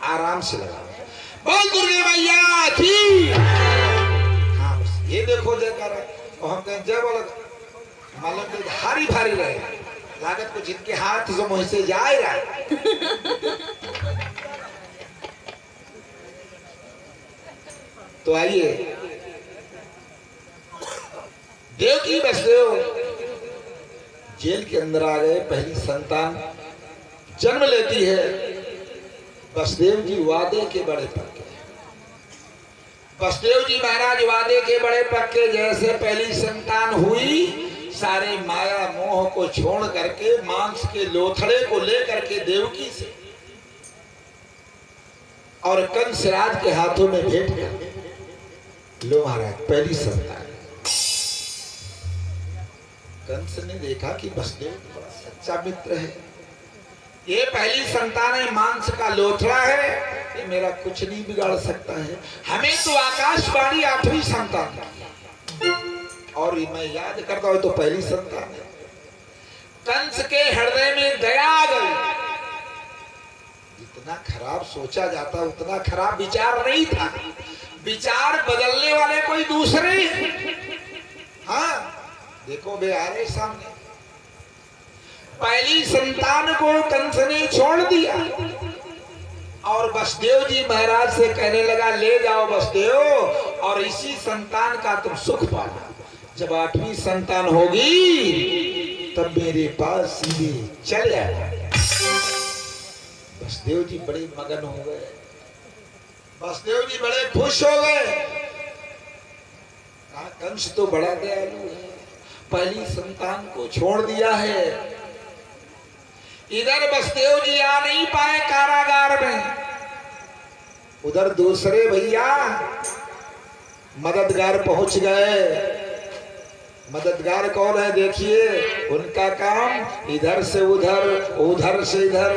आराम से लगा। बोल दुर्गे मैया की। हाँ बस ये देखो देकर और हम कहें जय बोला मालूम तो भारी भारी रहे लागत को जिनके हाथ जो मुँह से जाए रहा। तो आइए देवकी वसुदेव जेल के अंदर आ गए। पहली संतान जन्म लेती है। वसुदेव जी वादे के बड़े पक्के। वसुदेव जी महाराज वादे के बड़े पक्के। जैसे पहली संतान हुई सारे माया मोह को छोड़ करके मांस के लोथड़े को लेकर के देवकी से और कंसराज के हाथों में भेंट कर लो महाराज पहली संतान। कंस ने देखा कि वसुदेव बड़ा सच्चा मित्र है। ये पहली संतान है, मांस का लोथड़ा है, ये मेरा कुछ नहीं बिगाड़ सकता है। हमें तो आकाशवाणी 8वीं संतान और मैं याद करता हूं तो पहली संतान है। कंस के हृदय में दया आ गई। जितना खराब सोचा जाता उतना खराब विचार नहीं था। विचार बदलने वाले कोई दूसरे। हाँ देखो बे आ रहे सामने। पहली संतान को कंस ने छोड़ दिया और वसुदेव जी महाराज से कहने लगा ले जाओ वसुदेव और इसी संतान का तुम सुख पाना। जब 8वीं संतान होगी तब मेरे पास सीधे चले आना। वसुदेव जी बड़े मगन हो गए। वसुदेव जी बड़े खुश हो गए। कंस तो बड़ा दयालु है, पहली संतान को छोड़ दिया है। इधर वसुदेव जी आ नहीं पाए कारागार में। उधर दूसरे भैया मददगार पहुंच गए। मददगार कौन है देखिए, उनका काम इधर से उधर उधर से इधर।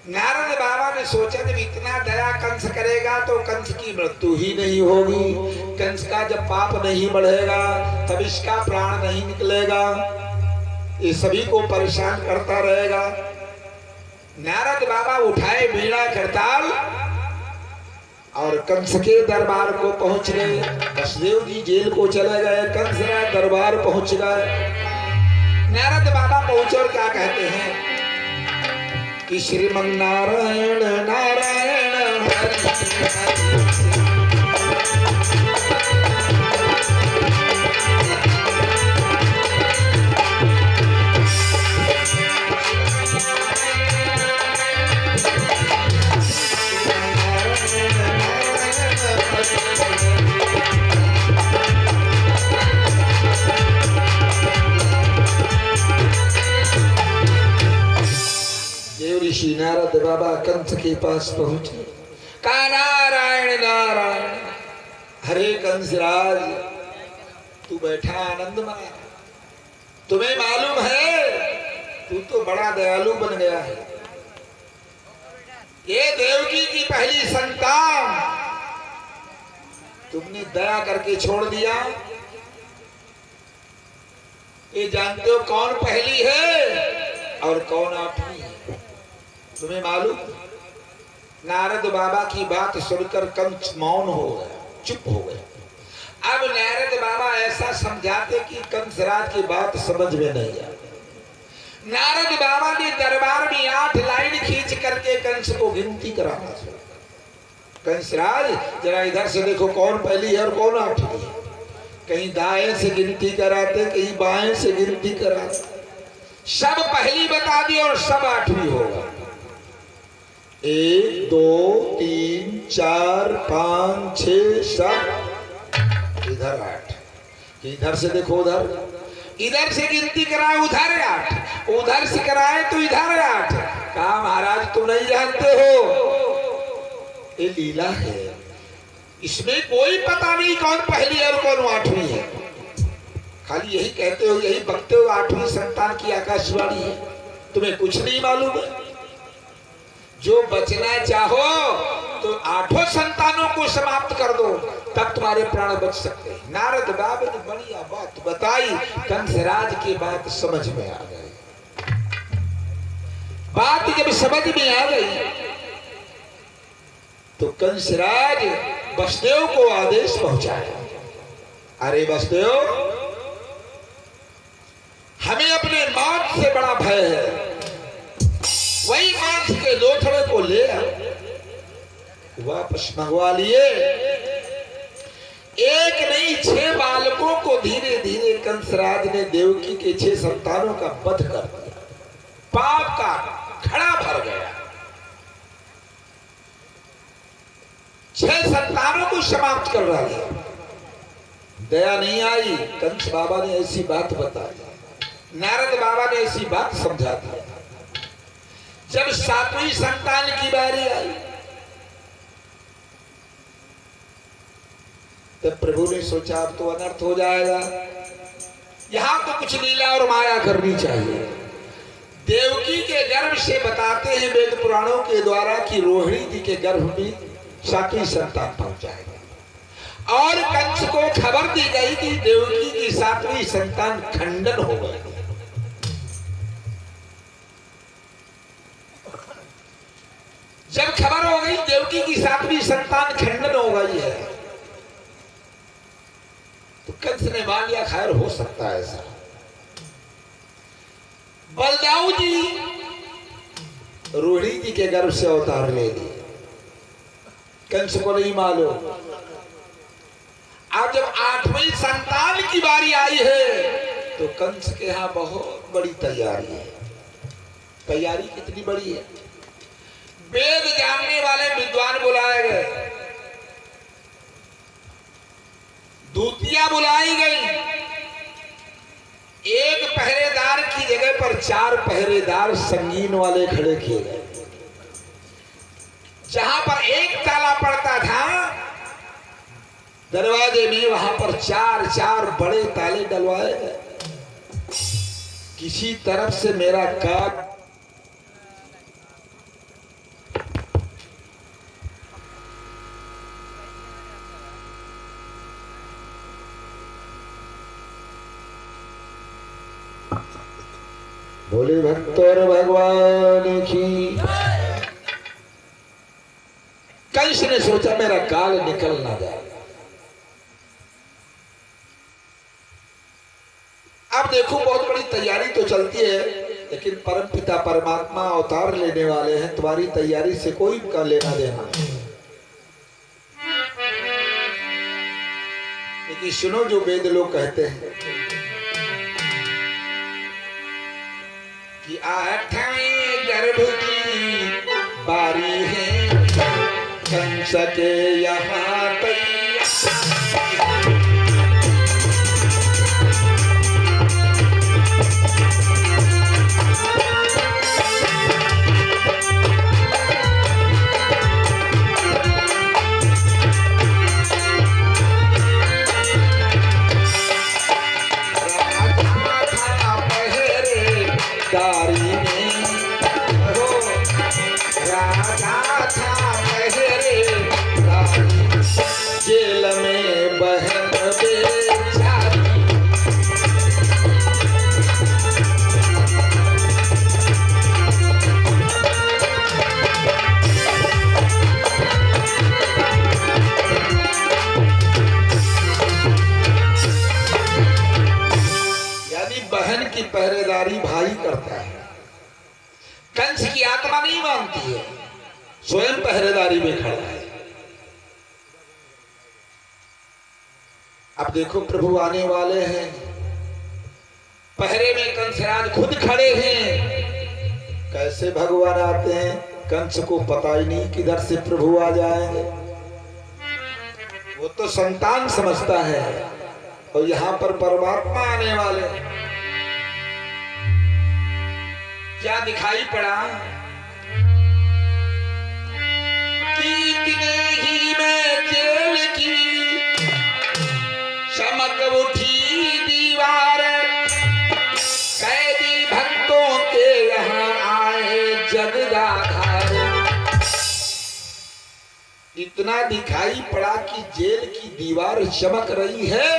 नारद बाबा ने सोचा जब इतना दया कंस करेगा तो कंस की मृत्यु ही नहीं होगी। कंस का जब पाप नहीं बढ़ेगा तब इसका प्राण नहीं निकलेगा, ये सभी को परेशान करता रहेगा। नारद बाबा उठाए बीड़ा करताल और कंस के दरबार को पहुंच गए। वसुदेव जी जेल को चले गए, कंस दरबार पहुंच गए। नारद बाबा पहुंचे और क्या कहते हैं कि श्रीमन नारायण नारायण ऋषि नारद बाबा कंस के पास पहुंचे। कहा नारायण नारायण, हरे कंसराज तू बैठा आनंद माया। तुम्हें मालूम है तू तो बड़ा दयालु बन गया है। ये देवकी की पहली संतान तुमने दया करके छोड़ दिया। ये जानते हो कौन पहली है और कौन 8वीं है? तुम्हें मालूम? नारद बाबा की बात सुनकर कंस मौन हो गया, चुप हो गया। अब नारद बाबा ऐसा समझाते कि कंसराज की बात समझ में नहीं आई। नारद बाबा ने दरबार में 8 लाइन खींच करके कंस को गिनती कराना शुरू। कंसराज जरा इधर से देखो कौन पहली है और कौन 8वीं है। कहीं दाएं से गिनती कराते, कहीं बाएं से गिनती कराते। सब पहली बता दी और सब 8वीं होगा। 1 2 3 4 5 6 7 इधर 8। इधर से देखो उधर, इधर से गिनती कराए उधर 8, उधर से कराए तो इधर 8। कहा महाराज तुम नहीं जानते हो ये लीला है, इसमें कोई पता नहीं कौन पहली और कौन 8वीं है। खाली यही कहते हो, यही बकते हो 8वीं संतान की आकाशवाणी है, तुम्हें कुछ नहीं मालूम है। जो बचना चाहो तो 8 संतानों को समाप्त कर दो तब तुम्हारे प्राण बच सकते हैं। नारद बाबा ने बढ़िया बात बताई। कंसराज की बात समझ में आ गई। बात जब समझ में आ गई तो कंसराज वसुदेव को आदेश पहुंचाया, अरे वसुदेव, हमें अपने मौत से बड़ा भय है, वही मांस के लोथड़े को ले वापस मंगवा लिए। एक नहीं 6 बालकों को धीरे धीरे कंसराज ने देवकी के 6 संतानों का वध कर दिया, पाप का खड़ा भर गया। 6 संतानों को समाप्त कर रहा है। दया नहीं आई, कंस बाबा ने ऐसी बात बताई, नारद बाबा ने ऐसी बात समझा दी। जब 7वीं संतान की बारी आई तब प्रभु ने सोचा अब तो अनर्थ हो जाएगा, यहां तो कुछ लीला और माया करनी चाहिए। देवकी के गर्भ से बताते हैं वेद पुराणों के द्वारा कि रोहिणी जी के गर्भ में 7वीं संतान पहुंच जाएगा, और कंस को खबर दी गई कि देवकी की 7वीं संतान खंडन हो गई। जब खबर हो गई देवकी की 7वीं संतान खंडन हो गई है, तो कंस ने मान लिया खैर हो सकता है ऐसा। बलदाऊ जी रोहिणी जी के गर्भ से अवतार ले लिए, कंस को नहीं मालूम। अब जब 8वीं संतान की बारी आई है तो कंस के यहां बहुत बड़ी तैयारी है। तैयारी कितनी बड़ी है? वेद जानने वाले विद्वान बुलाए गए, दूतियां बुलाई गई, एक पहरेदार की जगह पर 4 पहरेदार संगीन वाले खड़े किए गए। जहां पर एक ताला पड़ता था दरवाजे में, वहां पर 4 बड़े ताले डलवाए गए। किसी तरफ से मेरा काम बोले भक्तों भगवान की। कंस ने सोचा मेरा काल निकल ना जाए। अब देखो बहुत बड़ी तैयारी तो चलती है, लेकिन परमपिता परमात्मा अवतार लेने वाले हैं, तुम्हारी तैयारी से कोई का लेना देना नहीं। लेकिन सुनो जो वेद लोग कहते हैं कि 8वें गर्भ की बारी है, कंस के यहाँ तैयार। जेल में बहन बेचारी, यानी बहन की पहरेदारी भाई करता है। कंस की आत्मा नहीं मानती है, स्वयं पहरेदारी में खड़ा है। अब देखो प्रभु आने वाले हैं, पहरे में कंसराज खुद खड़े हैं। कैसे भगवान आते हैं कंस को पता ही नहीं किधर से प्रभु आ जाएंगे। वो तो संतान समझता है, और यहां पर परमात्मा आने वाले। क्या दिखाई पड़ा कि इतने ही में जेल की चमक उठी दीवार, कैदी भक्तों के यहाँ आए जगदाधार। इतना दिखाई पड़ा कि जेल की दीवार चमक रही है,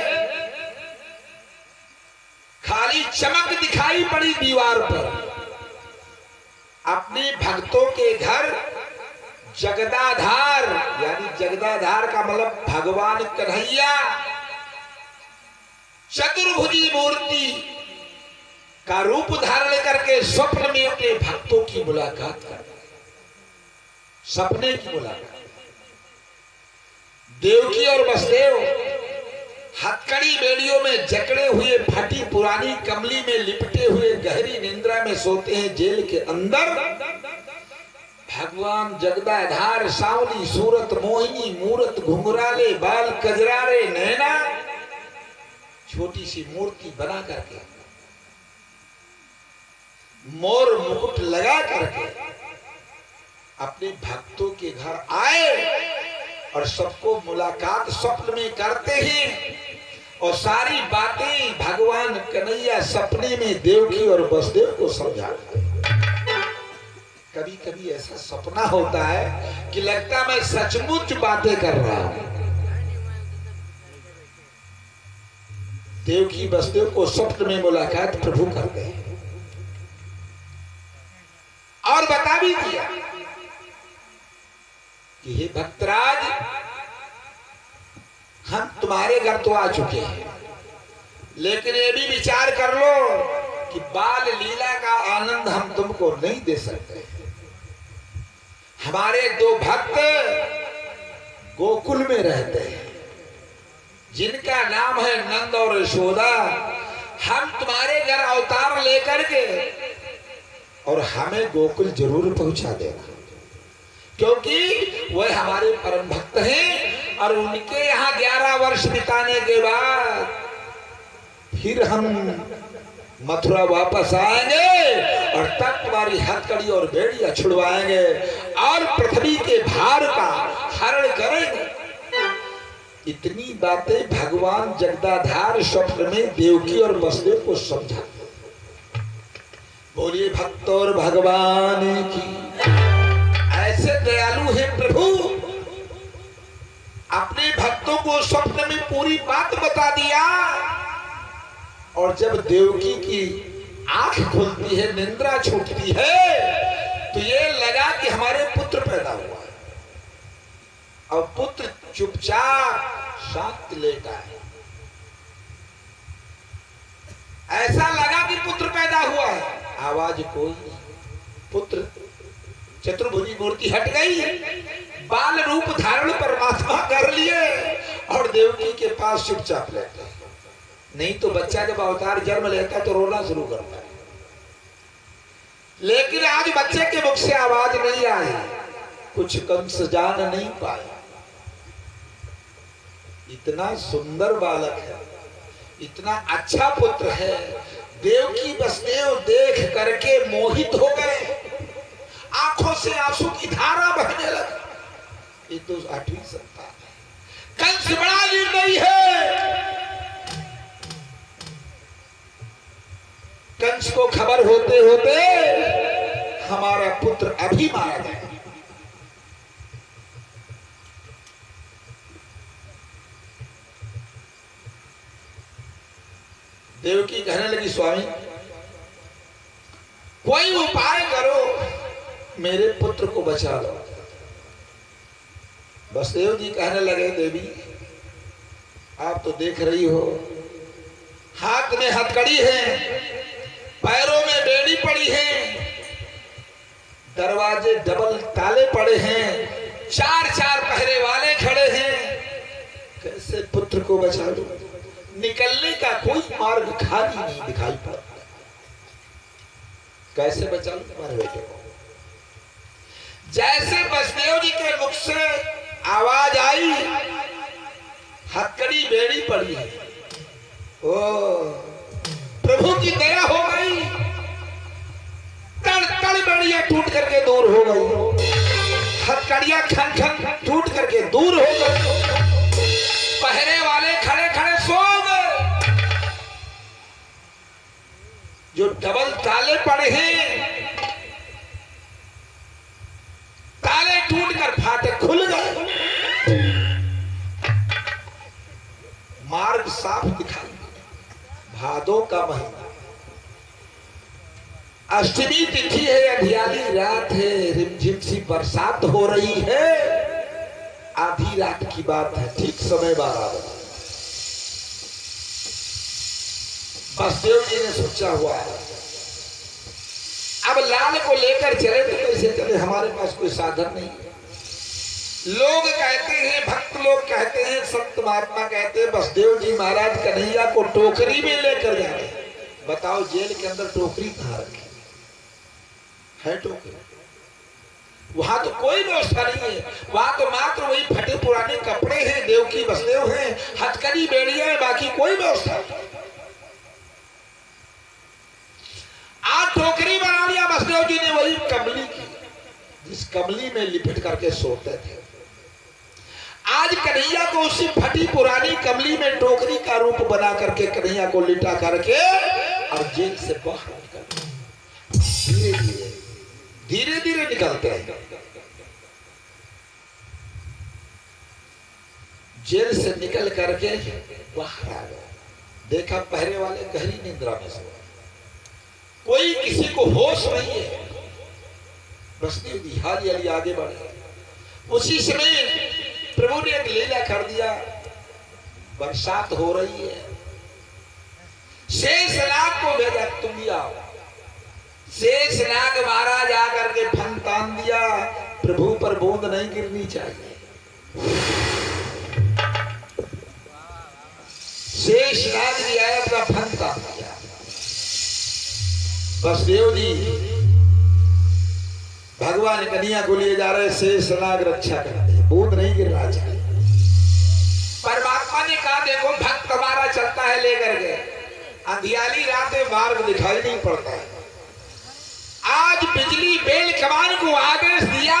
खाली चमक दिखाई पड़ी दीवार पर। अपने भक्तों के घर जगदाधार, यानी जगदाधार का मतलब भगवान कन्हैया चतुर्भुजी मूर्ति का रूप धारण करके स्वप्न में अपने भक्तों की मुलाकात कर, सपने की मुलाकात। देवकी और वसुदेव हथकड़ी बेड़ियों में जकड़े हुए फटी पुरानी कमली में लिपटे हुए गहरी निंद्रा में सोते हैं जेल के अंदर। भगवान जगदाधार सांवली सूरत मोहिनी मूरत घुंघराले बाल कजरारे नैना छोटी सी मूर्ति बना करके मोर मुकुट लगा करके अपने भक्तों के घर आए और सबको मुलाकात स्वप्न में करते हैं और सारी बातें भगवान कन्हैया सपने में देवकी और वसुदेव को समझाते हैं। कभी कभी ऐसा सपना होता है कि लगता मैं सचमुच बातें कर रहा हूं। देवकी वसुदेव को स्वप्न में मुलाकात प्रभु करते हैं और बता भी दिया कि हे भक्तराज, हम तुम्हारे घर तो आ चुके हैं, लेकिन ये भी विचार कर लो कि बाल लीला का आनंद हम तुमको नहीं दे सकते। हमारे दो भक्त गोकुल में रहते हैं जिनका नाम है नंद और यशोदा। हम तुम्हारे घर अवतार लेकर के और हमें गोकुल जरूर पहुंचा देना, क्योंकि वह हमारे परम भक्त हैं और उनके यहाँ 11 वर्ष बिताने के बाद फिर हम मथुरा वापस आएंगे और तब तुम्हारी हथकड़ी और बेड़ियां छुड़वाएंगे और पृथ्वी के भार का हरण करेंगे। इतनी बातें भगवान जगदाधार स्वप्न में देवकी और वसुदेव को समझाते। बोलिए भक्त और भगवान की। ऐसे दयालु है प्रभु, अपने भक्तों को स्वप्न में पूरी बात बता दिया और जब देवकी की आंख खुलती है, निंद्रा छूटती है, तो ये लगा कि हमारे पुत्र पैदा हुआ है। और पुत्र चुपचाप शांत लेटा है। ऐसा लगा कि पुत्र पैदा हुआ है, आवाज कोई नहीं। पुत्र चतुर्भुजी मूर्ति हट गई, बाल रूप धारण परमात्मा कर लिए और देवकी के पास चुपचाप लेटे। नहीं तो बच्चा जब अवतार जन्म लेता है तो रोना शुरू करता है, लेकिन आज बच्चे के मुख से आवाज नहीं आई, कुछ कंस जान नहीं पाया। इतना सुंदर बालक है, इतना अच्छा पुत्र है। देवकी वसुदेव देख करके मोहित हो गए, आंखों से आंसू की धारा बहने लगी। ये तो 8वीं संतान है। कंस बड़ा निर्दयी है। कंस को खबर होते होते हमारा पुत्र अभी मारा गया। देवकी कहने लगी, स्वामी कोई उपाय करो, मेरे पुत्र को बचा लो। वसुदेव जी कहने लगे, देवी आप तो देख रही हो, हाथ में हथकड़ी है, पैरों में बेड़ी पड़ी है, दरवाजे डबल ताले पड़े हैं, 4-4 पहरे वाले खड़े हैं, कैसे पुत्र को बचा लो? निकलने का कोई मार्ग खाली नहीं दिखाई पड़ता। कैसे बचा लो तुम्हारे बेटे को? जैसे वसुदेव जी के मुख से आवाज आई, हथकड़ी बेड़ी पड़ी है, ओ प्रभु की दया हो गई, तड़ बेड़ियां टूट करके दूर हो गई, हथकड़ियां खन खन टूट करके दूर हो गई, पहरे वाले खड़े खड़े सो गए, जो डबल ताले पड़े हैं ताले टूट कर फाटे खुल गए, मार्ग साफ दिखाई। भादों का महीना, अष्टमी तिथि है, अंधियारी रात है, रिमझिम सी बरसात हो रही है। आधी रात की बात है, ठीक समय 12 बजे। बसदेव जी ने सोचा हुआ अब लाल को लेकर चले तो कैसे चले, हमारे पास कोई साधन नहीं है। लोग कहते हैं, भक्त लोग कहते हैं, संत महात्मा कहते हैं बसदेव जी महाराज कन्हैया को टोकरी में लेकर जा रहे हैं। बताओ जेल के अंदर टोकरी कहाँ रखी है? टोकरी वहां तो कोई व्यवस्था नहीं है, वहां तो मात्र वही फटे पुराने कपड़े हैं, देव की बसदेव हैं, हथकड़ी बेड़ियां हैं, बाकी कोई व्यवस्था नहीं। आज टोकरी बना लिया बसदेव जी ने, वही कमली की, जिस कमली में लिपट करके सोते थे। आज कन्हैया को उसी फटी पुरानी कमली में टोकरी का रूप बना करके कन्हैया को लिटा करके और जेल से बाहर निकल, धीरे धीरे धीरे धीरे निकलते हैं। जेल से निकल करके बाहर आ गए, देखा पहरे वाले गहरी निद्रा में सो, कोई किसी को होश नहीं है। बसदेव जी हाली हाली आगे बढ़े। उसी समय प्रभु ने एक लीला कर दिया, बरसात हो रही है, शेषनाग को भेजा, तुम भी आओ। शेषनाग महाराज आकर के फन तान दिया, प्रभु पर बूंद नहीं गिरनी चाहिए। शेषनाग जी आया, अपना फन तान दिया। बसदेव जी भगवान कन्हैया को लिए जा रहे, शेषनाग रक्षा करते, बूंद नहीं गिरना चाहिए। परमात्मा ने कहा देखो भक्त हमारा चलता है लेकर के, अंधियाली रात में मार्ग दिखाई नहीं पड़ता है। आज बिजली बेल कमान को आदेश दिया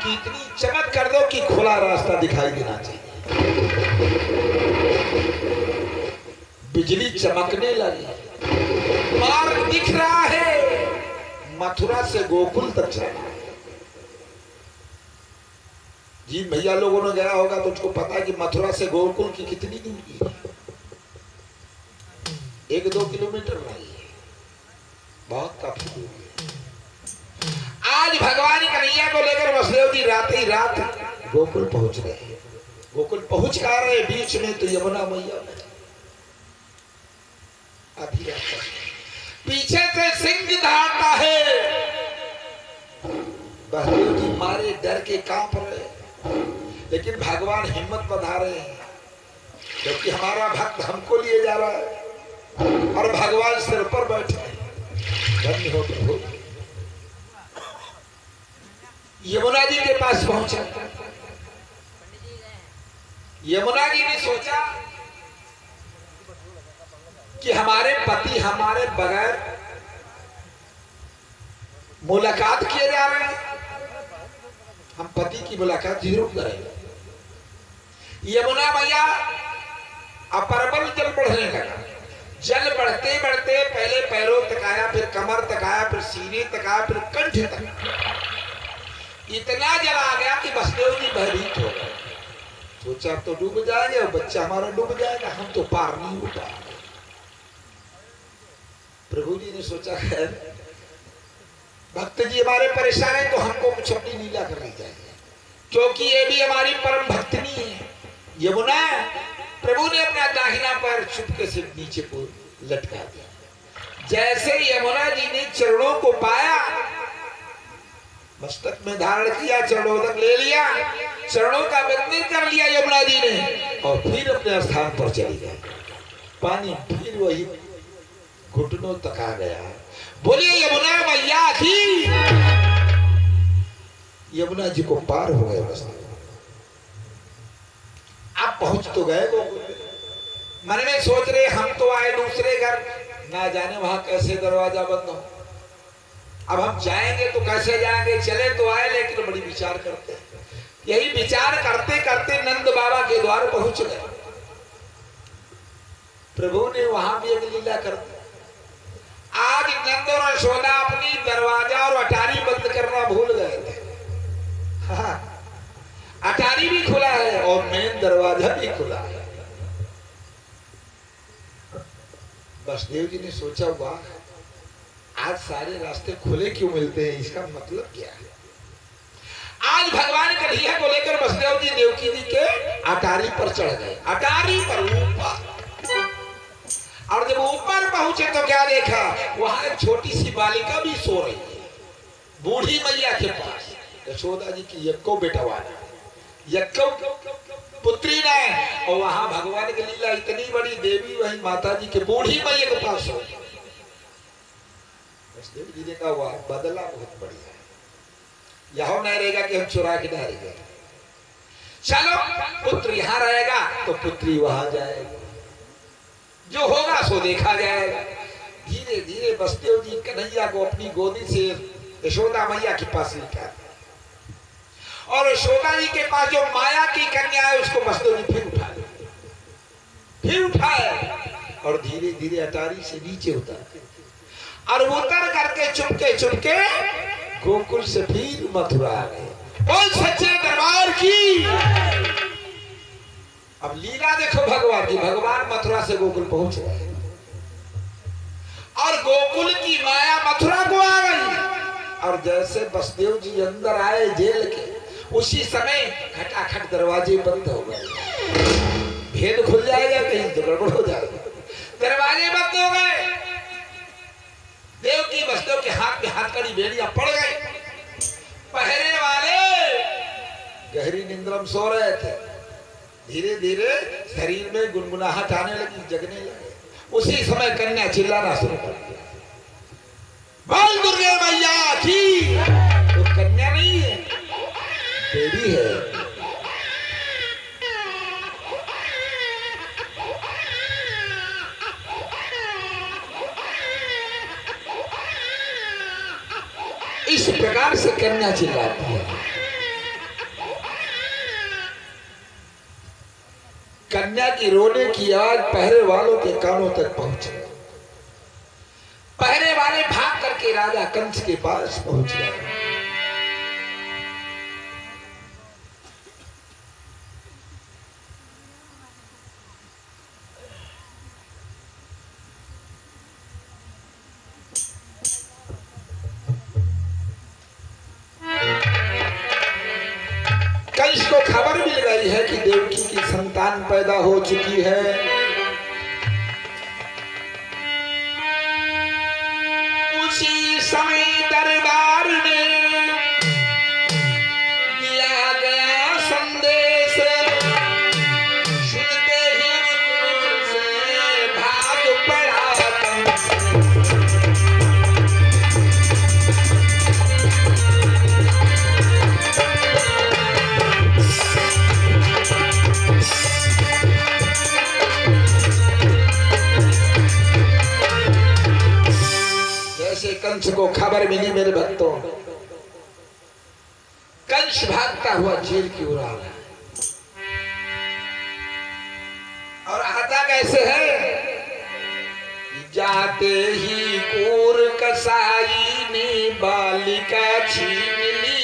कि इतनी चमक कर दो कि खुला रास्ता दिखाई देना चाहिए। बिजली चमकने लगी, मार्ग दिख रहा है, मथुरा से गोकुल तक चला। जी भैया लोगों ने गया होगा तो उसको पता है कि मथुरा से गोकुल की कितनी दूरी है, 1-2 किलोमीटर नहीं है, बहुत काफी दूरी है। आज भगवान कन्हैया को लेकर बसदेव जी रात ही रात गोकुल पहुंच रहे हैं। गोकुल पहुंच कर रहे, बीच में तो यमुना मैया अभी रात, पीछे से सिंह दहाड़ता है। बसदेव जी मारे डर के कांप रहे, लेकिन भगवान हिम्मत बधा रहे हैं, क्योंकि हमारा भक्त हमको लिए जा रहा है और भगवान सिर पर बैठे हैं। धन्य हो प्रभु। यमुना जी के पास पहुंचा। यमुना जी ने सोचा कि हमारे पति हमारे बगैर मुलाकात किए जा रहे हैं, हम पति की मुलाकात जरूर करेंगे। यमुना मैया अपरबल जल बढ़ने लगा। जल बढ़ते बढ़ते पहले पैरों तक आया, फिर कमर तक आया, फिर सीने तक आया, फिर कंठ तक। इतना जल आ गया कि बसदेव जी भयभीत हो गए। सोचा तो डूब जाएंगे और बच्चा हमारा डूब जाएगा, हम तो पार नहीं हो पाएंगे। प्रभु जी ने सोचा खैर भक्त जी हमारे परेशान है तो हमको कुछ अपनी लीला करनी चाहिए, क्योंकि ये भी हमारी परम भक्तनी है यमुना। प्रभु ने अपना दाहिना पैर चुपके से नीचे को लटका दिया। जैसे यमुना जी ने चरणों को पाया, मस्तक में धारण किया, चरणों तक ले लिया, चरणों का वंदन कर लिया यमुना जी ने, और फिर अपने स्थान पर चली गए। पानी फिर वही घुटनों तक आ गया। बोलिए यमुना मैया की। यमुना जी को पार हो गए। बस आप पहुंच तो गए गोकुल। मन में सोच रहे हम तो आए दूसरे घर, ना जाने वहां कैसे दरवाजा बंद हो। अब हम जाएंगे तो कैसे जाएंगे, चले तो आए लेकिन बड़ी विचार करते हैं। यही विचार करते करते नंद बाबा के द्वार पहुंच गए। प्रभु ने वहां भी एक लीला कर दी। आज नंद और यशोदा अपनी दरवाजा और अटारी बंद करना भूल गए थे। हाँ, अटारी भी खुला है और मेन दरवाजा भी खुला है। बसदेव जी ने सोचा वाह, आज सारे रास्ते खुले क्यों मिलते हैं, इसका मतलब क्या है? आज भगवान कन्हैया को लेकर वसुदेव जी देवकी जी के अटारी पर चढ़ गए, अटारी पर ऊपर। और जब ऊपर पहुंचे तो क्या देखा, वहां एक छोटी सी बालिका भी सो रही है, बूढ़ी मैया के पास। यशोदा जी की यक्को बेटा वाला, यक्को पुत्री ने। और वहां भगवान की लीला इतनी बड़ी, देवी वही माता जी के बूढ़ी मैया के पास हो। वसुदेव जी ने कहा वाह, बदला बहुत बढ़िया है, यहां नहीं रहेगा कि हम चुरा के नहीं रहेगा। चलो पुत्र यहां रहेगा तो पुत्री वहां जाएगी, जो होगा सो देखा जाएगा। धीरे धीरे वसुदेव जी कन्हैया को अपनी गोदी से यशोदा मैया के पास लेकर, और यशोदा जी के पास जो माया की कन्या है उसको वसुदेव जी फिर उठाए और धीरे धीरे अटारी से नीचे उतार, और उतर करके चुपके चुपके गोकुल से फिर मथुरा आ गए। बोल सच्चे दरबार की। अब लीला देखो भगवान की, भगवान मथुरा से गोकुल पहुंच गए और गोकुल की माया मथुरा को आ गई। और जैसे वसुदेव जी अंदर आए जेल के, उसी समय खटाखट दरवाजे बंद हो गए। भेद खुल जाएगा कहीं तो गड़बड़ हो जाएगा, दरवाजे बंद हो गए। देवकी वसुदेव के हाथ में हाथकड़ी बेड़ियां पड़ गई। पहरे वाले गहरी निंद्रा में सो रहे थे, धीरे धीरे शरीर में गुनगुनाहट आने लगी, जगने लगे। उसी समय कन्या चिल्लाना शुरू कर दिया, बोल दुर्गे मैया की। तो कन्या नहीं है, बेबी है। इस प्रकार से कन्या चिल्लाती है। कन्या की रोने की आवाज पहरे वालों के कानों तक पहुंचे। पहरे वाले भाग करके राजा कंस के पास पहुंच गए। कंस को खबर मिल गई है कि देवकी की संतान पैदा हो चुकी है। उसी समय दरबार में दिया गया संदेश, सुनते ही से भाग पड़ा कंस। कंस को खबर मिली मेरे भक्तों, कंस भागता हुआ जेल की ओर आ रहा है। और आता कैसे है, जाते ही कोर कसाई ने बालिका छीन ली।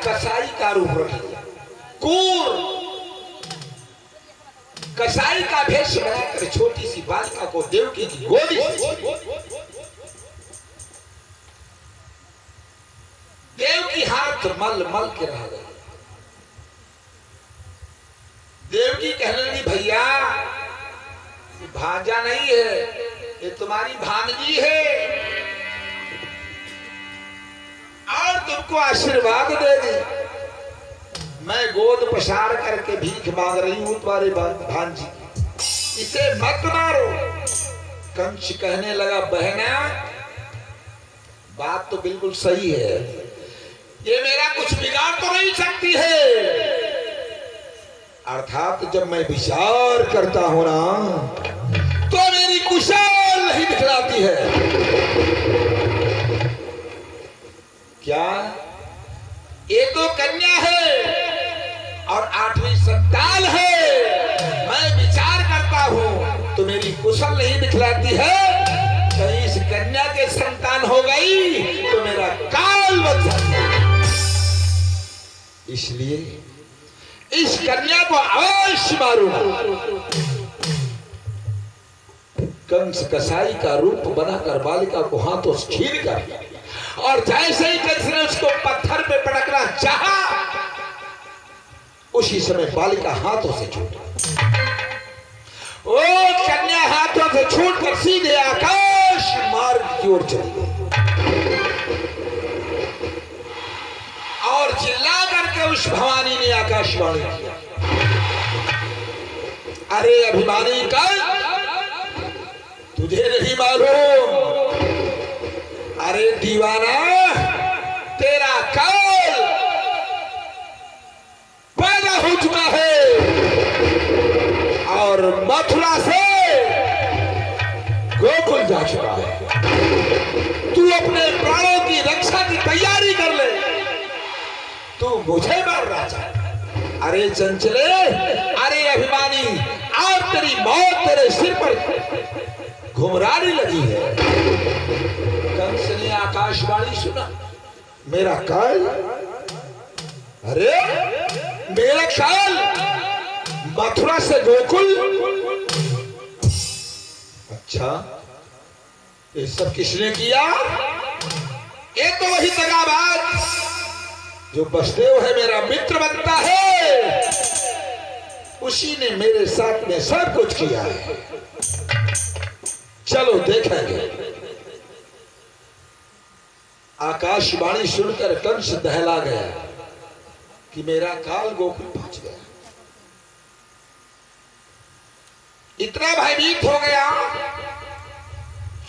कसाई का रूप रख लिया, कसाई का भेष बनाकर छोटी सी बालिका को देवकी की गोदी देवकी हाथ मल मल के रह गई। देवकी कहने लगी भैया भांजा नहीं है, ये तुम्हारी भांजी है और तुमको आशीर्वाद देगी। मैं गोद पसार करके भीख मांग रही हूं तुम्हारे भांजी, इसे मत मारो। कंस कहने लगा बहना बात तो बिल्कुल सही है, ये मेरा कुछ बिगाड़ तो नहीं सकती है, अर्थात जब मैं विचार करता हूं ना तो मेरी कुशल नहीं दिखलाती है। क्या ये तो कन्या है और 8वीं संतान है, मैं विचार करता हूं तो मेरी कुशल नहीं दिखलाती है, कहीं इस कन्या के संतान हो गई तो मेरा काल बन सकता है, इसलिए इस कन्या को अवश्य मारूंगा। कंस कसाई का रूप बनाकर बालिका को हाथों से छीन कर, और जैसे ही कंस ने उसको पत्थर पे पटकना चाहा, उसी समय बालिका हाथों से छूटी। वो कन्या हाथों से छूटकर सीधे आकाश मार्ग की ओर चली गई और चिल्ला करके उस भवानी ने आकाशवाणी किया, अरे अभिमानी कल तुझे नहीं मालूम, अरे दीवाना तेरा काल पैदा हो चुका है और मथुरा से गोकुल जा चुका है, तू अपने प्राणों की रक्षा की तैयारी कर ले, तू मुझे मार रहा है। अरे चंचले, अरे अभिमानी, आज तेरी मौत तेरे सिर पर घुमराने लगी है। कंस ने आकाशवाणी सुना, मेरा काल, अरे मेरा काल मथुरा से गोकुल, अच्छा ये सब किसने किया? ये तो वही दगाबाज जो वसुदेव है मेरा मित्र बनता है, उसी ने मेरे साथ में सब कुछ किया है, चलो देखेंगे। आकाशवाणी सुनकर कंस दहला गया कि मेरा काल गोकुल पहुंच गया, इतना भयभीत हो गया,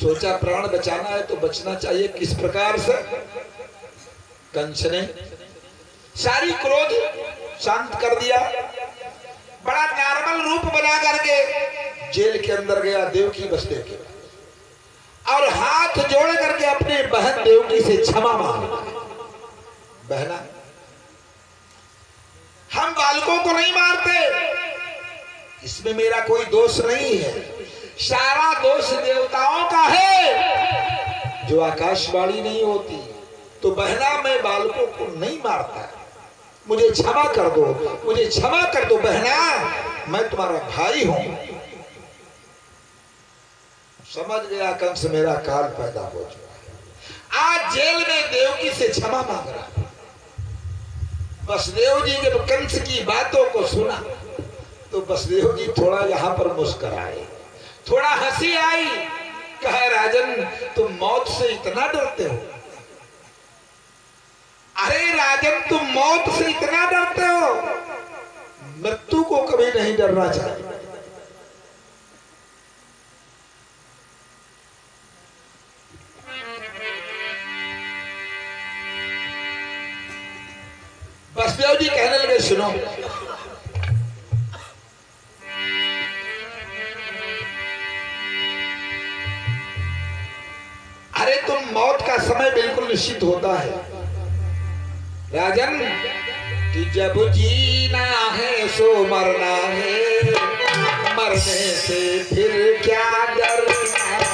सोचा प्राण बचाना है तो बचना चाहिए, किस प्रकार से? कंस ने सारी क्रोध शांत कर दिया, बड़ा नॉर्मल रूप बना करके जेल के अंदर गया देवकी वसुदेव के, और हाथ जोड़ करके अपने बहन देवकी से क्षमा मांगा, बहना हम बालकों को नहीं मारते, इसमें मेरा कोई दोष नहीं है, सारा दोष देवताओं का है, जो आकाशवाणी नहीं होती तो बहना मैं बालकों को नहीं मारता, मुझे क्षमा कर दो, मुझे क्षमा कर दो बहना, मैं तुम्हारा भाई हूं। समझ गया कंस मेरा काल पैदा हो चुका है, आज जेल में देवकी से क्षमा मांग रहा। वसुदेव जी जब कंस की बातों को सुना तो वसुदेव जी थोड़ा यहां पर मुस्कुराए, थोड़ा हंसी आई, कहा राजन तुम मौत से इतना डरते हो? अरे राजन तुम मौत से इतना डरते हो, मृत्यु को कभी नहीं डरना चाहिए। वसुदेव जी कहने लगे सुनो, अरे तुम मौत का समय बिल्कुल निश्चित होता है राजन, कि जब जीना है सो मरना है, मरने से फिर क्या डरना है।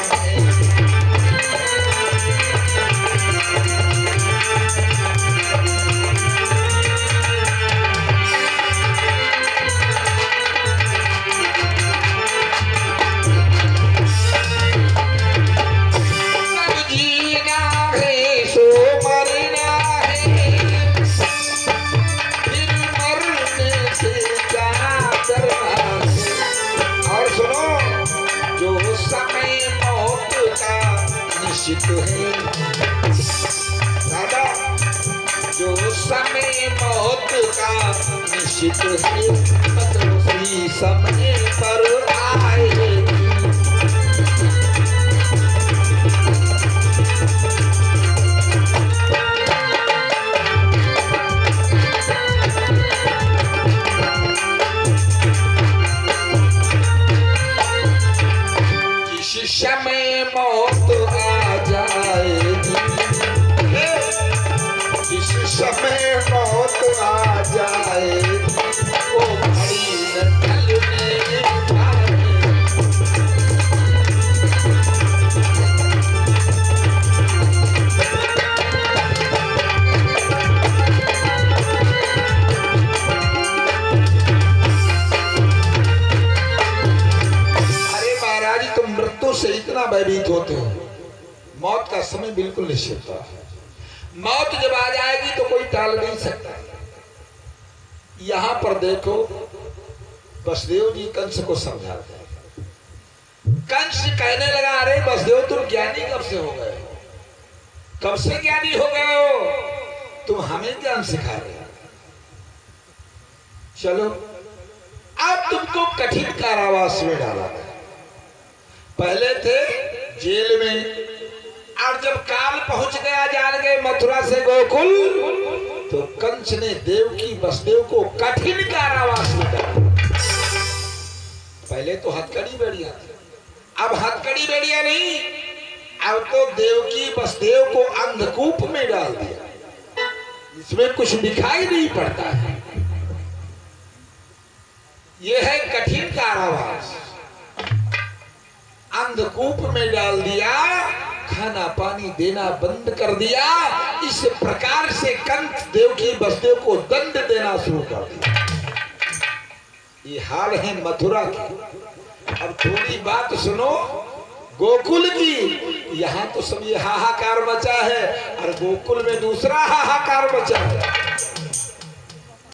निश्चित है दादा, जो समय में मौत का निश्चित है, मतलब उसी समय पर आएगी। समय मौत आ जाएगी, जिस समय मौत आ जाएगी वो घड़ी न ढलने पाएगी। मृत्यु से इतना भयभीत होते हो, मौत का समय बिल्कुल निश्चित है। मौत जब आ जाएगी तो कोई टाल नहीं सकता। यहां पर देखो, वसुदेव जी कंस को समझाते हैं। कंस कहने लगा, अरे वसुदेव तुम ज्ञानी कब से हो गए हो? कब से ज्ञानी हो गए हो? तुम हमें ज्ञान सिखा रहे हो। चलो अब तुमको कठिन कारावास में डाला गया। पहले थे जेल में, और जब काल पहुंच गया, जान गए मथुरा से गोकुल, तो कंस ने देवकी वसुदेव को कठिन कारावास में डाला। पहले तो हथकड़ी बेड़िया थी, अब हथकड़ी बेड़िया नहीं, अब तो देवकी वसुदेव को अंधकूप में डाल दिया, इसमें कुछ दिखाई नहीं पड़ता है। यह है कठिन कारावास। अंधकूप में डाल दिया, खाना पानी देना बंद कर दिया। इस प्रकार से कंस देवकी वसुदेव को दंड देना शुरू कर दिया। ये हाल है मथुरा की। अब थोड़ी बात सुनो गोकुल की। यहाँ तो सब ये हाहाकार मचा है, और गोकुल में दूसरा हाहाकार मचा है।